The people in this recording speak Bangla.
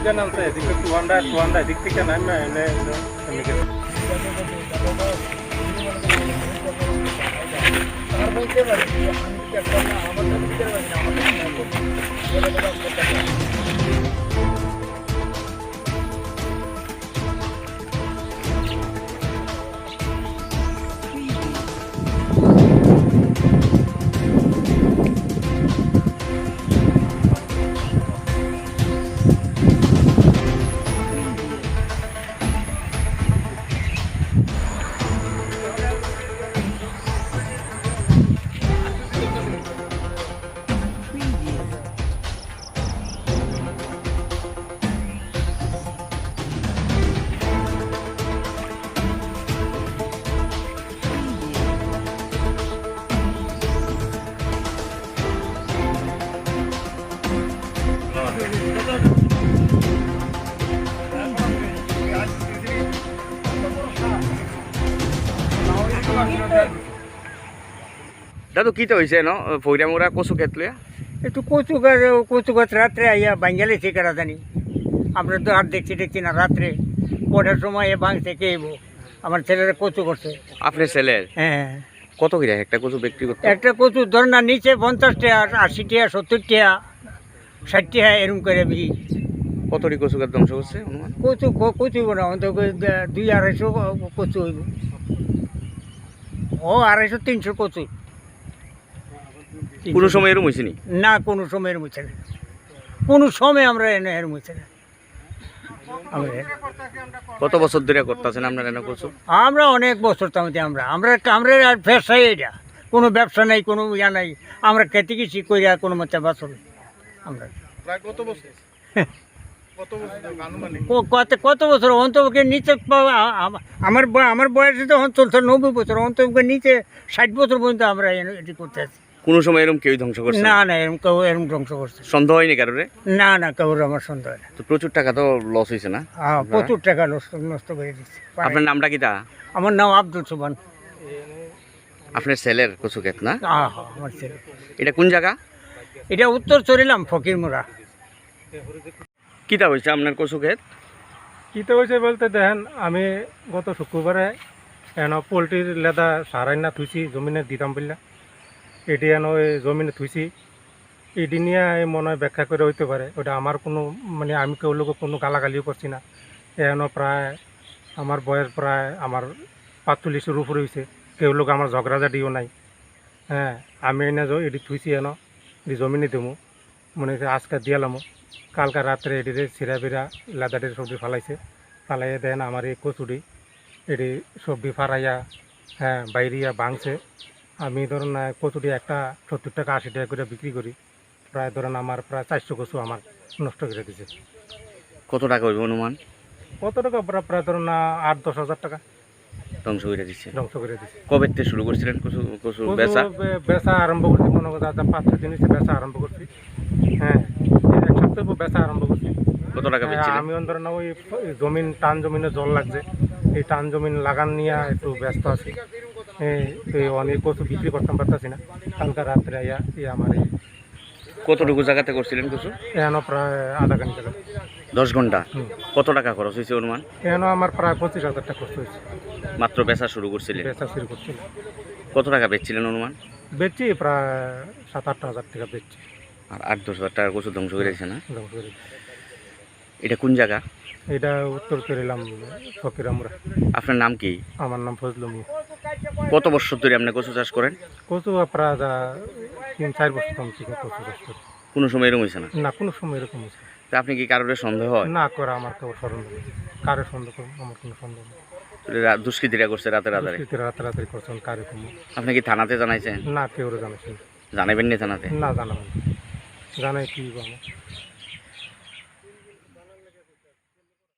দিকে নামছে এদিকে টুয়ান্ডা এদিক থেকে নামে এনে এদিকে দাদু কিতে হয়েছে ন ফইরা মোরা কচু খেতলে একটু কচু গাছ রাত্রে আইয়া বাঙ্গালে কেটা জানি আমরা তো আর দেখছি না রাত্রে কটার সময় এ ভাঙছে কে এবো আমার ছেলেরা কচু করছে। আপনার ছেলের হ্যাঁ কত কিরা একটা কচু বিক্রি করতে? একটা কচু ধর না নিচে 50 টাকা 80 টাকা 70 টাকা 60 টাকা এরকম করে বিক্রি। কতটি কচু গাছ ধ্বংস করছে অনুমান? কচু না অন্তত 200-250 কচু হইব। ও 250-300 কচু। কোনো সময় এরম হয়েছে নি? না কোনো সময় এরম হচ্ছে না, কোনো সময় আমরা এনে এরম হচ্ছে না। কত বছর ধরে করতেছেন আপনার এনে কচু? আমরা অনেক বছর তামতে আমরা আর ব্যবসায়ী এটা, কোনো ব্যবসা নাই, কোনো ইয়া নাই। আমরা খেতে গেছি কইরা কোনো মতে বাঁচল আমরা। কত বছর কত বছর অন্তকে নিচে আমার বয়সে তখন চলছে 90 বছর, অন্তকে নিচে 60 বছর পর্যন্ত আমরা এটি করতে আছি। কোনো সময় এরকম কেউ ধ্বংস করছে? না এরকম কেউ এরকম ধ্বংস করছে সন্দেহ হয়নি কারোরে? না কেউ আমার সন্দেহ হয় না। তো প্রচুর টাকা তো লস হয়েছে না? প্রচুর টাকা নষ্ট করে দিচ্ছে। আপনার নামটা কি তা? আমার নাম আব্দুল সুবহান। আপনার ছেলের কচু ক্ষেত না? আমার ছেলে। এটা কোন জায়গা? এটা উত্তর চরিলাম ফকিরমুড়া। কিতা হয়েছে আপনার কচু ক্ষেত? কীতে হয়েছে বলতে দেখেন, আমি গত শুক্রবারে এন পোলট্রির লেদা সারাইনা থুইছি জমিনে দিতাম বললা, এটি এন ওই জমিনে থুইছি। এটি নিয়ে মনে হয় ব্যাখ্যা করে হইতে পারে ওটা আমার কোনো মানে আমি কেউ লোক কোনো গালাগালিও করছি না। এন প্রায় আমার বয়স প্রায় আমার 45-এর উপরে হয়েছে, কেউ লোক আমার ঝগড়াঝাটিও নাই। হ্যাঁ আমি এনে এটি থুইছি এন এটি জমিনে দেবো মনে হচ্ছে আজকে দিয়ালামো। কালকা রাত্রে এটিতে সিরা বিরা লেদাটির সবজি ফালাইছে, ফালাইয়া দেন আমার এই কচুরি এটি সবজি ফারাইয়া হ্যাঁ বাইরিয়া ভাঙছে। আমি ধরুন কচুরি একটা 70 টাকা 80 টাকা করে বিক্রি করি, প্রায় ধরেন আমার প্রায় 400 কচু আমার নষ্ট করে দিছে। কত টাকা হইব অনুমান? কত টাকা? প্রায় ধরুন 8-10 হাজার টাকা ধ্বংস করে দিচ্ছে। কবে থেকে শুরু করছিলেন কচু বেচা আরম্ভ করছি? মনে করতে 5-6 দিন বেচা আরম্ভ করছি। হ্যাঁ 1 সপ্তাহ বেচা আরম্ভ করছি। কত টাকা বেচছিলেন? আমি ধরেন ওই জমিন টান জমিনে জল লাগছে, এই টান জমিন লাগান নিয়ে একটু ব্যস্ত আছি। অনেক কচু বিক্রি করতাম পারতেছি না। কালকা রাত্রে আমার এই কতটুকু জায়গাতে করছিলেন কচু? এখনো প্রায় আধা ঘন্টা। 10 ঘন্টা? কত টাকা খরচ হয়েছে অনুমান? এখনো আমার প্রায় 25,000 টাকা খরচ হয়েছে। মাত্র বেচা শুরু করছিলেন? বেচা শুরু করছিল। কত টাকা বেচছিলেন অনুমান? বেচছি প্রায় 7-8 হাজার টাকা বেচছি। আর 8-10 হাজার টাকা কচু ধ্বংস করেছে না? ধ্বংস করে। এটা কোন জায়গা? এটা উত্তর চরিলাম ফকিরামুড়া। আপনার নাম কি? আমার নাম ফজলু মিয়া। কত বছর ধরে আপনি কচু চাষ করেন? কচু প্রায় 3-4 বছর থেকে কচু চাষ করি। কোনো সময় এরকম হয়েছে না? না কোনো সময় এরকম হয়েছে। তা আপনি কি কারোর সন্দেহ হয়? না করে আমার কেউ সন্দেহ নেই, কারো সন্দেহ আমার কোনো সন্দেহ নেই। দুষ্কৃতীরা করছে রাতারাতি করছেন কারো কোনো। আপনি কি থানাতে জানাইছেন? না কেউ জানাচ্ছেন। জানাবেন না থানাতে? না জানাবেন, জানাই কি